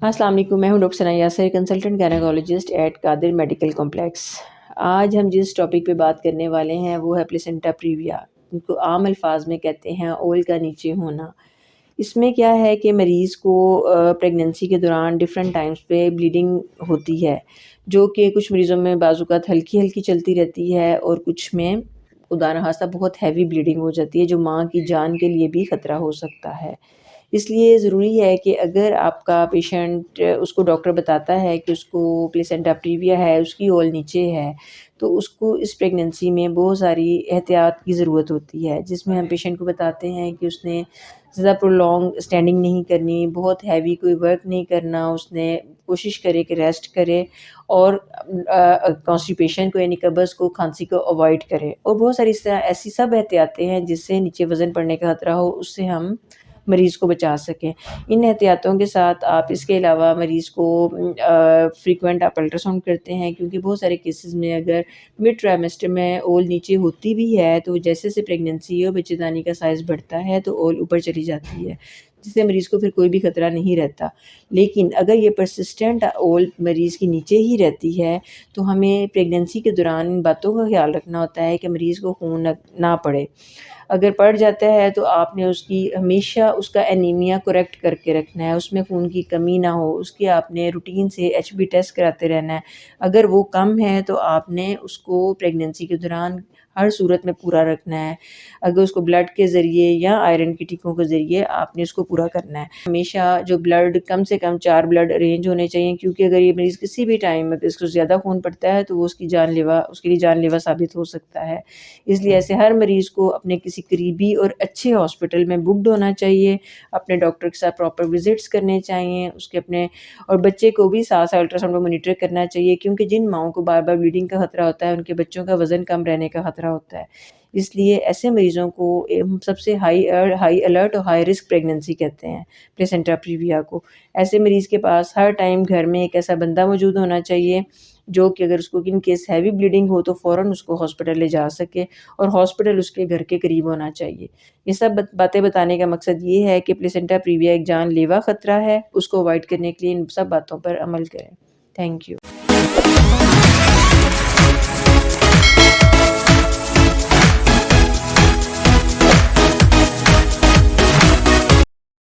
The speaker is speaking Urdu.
السلام علیکم، میں ہوں doctor Sana Yasir, consultant gynaecologist at Qadir medical complex. آج ہم جس ٹاپک پہ بات کرنے والے ہیں وہ ہے پلیسنٹا پریویا، جن کو عام الفاظ میں کہتے ہیں اول کا نیچے ہونا۔ اس میں کیا ہے کہ مریض کو پریگننسی کے دوران ڈفرینٹ ٹائمز پہ بلیڈنگ ہوتی ہے، جو کہ کچھ مریضوں میں بعض اوقات ہلکی ہلکی چلتی رہتی ہے اور کچھ میں خدا نخواستہ بہت ہیوی بلیڈنگ ہو جاتی ہے، جو ماں کی جان کے لیے بھی خطرہ ہو سکتا ہے۔ اس لیے ضروری ہے کہ اگر آپ کا پیشنٹ، اس کو ڈاکٹر بتاتا ہے کہ اس کو پلیسنٹا پریویا ہے، اس کی اول نیچے ہے، تو اس کو اس پریگننسی میں بہت ساری احتیاط کی ضرورت ہوتی ہے، جس میں ہم پیشنٹ کو بتاتے ہیں کہ اس نے زیادہ پرولونگ اسٹینڈنگ نہیں کرنی، بہت ہیوی کوئی ورک نہیں کرنا، اس نے کوشش کرے کہ ریسٹ کرے اور کانسٹیپیشن کو یعنی قبض کو، کھانسی کو اوائڈ کرے، اور بہت ساری اس طرح ایسی سب احتیاطیں ہیں جس سے نیچے وزن پڑنے کا خطرہ ہو، اس سے ہم مریض کو بچا سکیں۔ ان احتیاطوں کے ساتھ آپ اس کے علاوہ مریض کو فریکوینٹ آپ الٹرا ساؤنڈ کرتے ہیں، کیونکہ بہت سارے کیسز میں اگر مڈ ٹرائمیسٹر میں اول نیچے ہوتی بھی ہے تو جیسے جیسے پریگننسی اور بچے دانی کا سائز بڑھتا ہے تو اول اوپر چلی جاتی ہے، جس سے مریض کو پھر کوئی بھی خطرہ نہیں رہتا۔ لیکن اگر یہ پرسسٹنٹ اول مریض کی نیچے ہی رہتی ہے تو ہمیں پریگننسی کے دوران ان باتوں کا خیال رکھنا ہوتا ہے کہ مریض کو خون نہ پڑے۔ اگر پڑ جاتا ہے تو آپ نے اس کی ہمیشہ اس کا انیمیا کریکٹ کر کے رکھنا ہے، اس میں خون کی کمی نہ ہو، اس کی آپ نے روٹین سے ایچ بی ٹیسٹ کراتے رہنا ہے۔ اگر وہ کم ہے تو آپ نے اس کو پریگننسی کے دوران ہر صورت میں پورا رکھنا ہے۔ اگر اس کو بلڈ کے ذریعے یا آئرن کی ٹیکوں کے ذریعے آپ نے اس کو پورا کرنا ہے۔ ہمیشہ جو بلڈ کم سے کم 4 بلڈ ارینج ہونے چاہیے، کیونکہ اگر یہ مریض کسی بھی ٹائم میں اس کو زیادہ خون پڑتا ہے تو وہ اس کے لیے جان لیوا ثابت ہو سکتا ہے۔ اس لیے ایسے ہر مریض کو اپنے کسی قریبی اور اچھے ہاسپٹل میں بکڈ ہونا چاہیے، اپنے ڈاکٹر کے ساتھ پراپر وزٹس کرنے چاہیے، اس کے اپنے اور بچے کو بھی ساتھ ساتھ الٹرا ساؤنڈ میں مانیٹر کرنا چاہیے، کیونکہ جن ماؤں کو بار بار بلیڈنگ کا خطرہ ہوتا ہے ان کے بچوں کا وزن کم رہنے کا خطرہ ہوتا ہے۔ اس لیے ایسے مریضوں کو سب سے ہائی الرٹ اور ہائی رسک پریگننسی کہتے ہیں پلیسنٹا پریویا کو۔ ایسے مریض کے پاس ہر ٹائم گھر میں ایک ایسا بندہ موجود ہونا چاہیے جو کہ اگر اس کو ان کیس ہیوی بلیڈنگ ہو تو فوراً اس کو ہاسپٹل لے جا سکے، اور ہاسپٹل اس کے گھر کے قریب ہونا چاہیے۔ یہ سب باتیں بتانے کا مقصد یہ ہے کہ پلیسنٹا پریویا ایک جان لیوا خطرہ ہے، اس کو اوائڈ کرنے کے لیے ان سب باتوں پر عمل کریں۔ Thank you.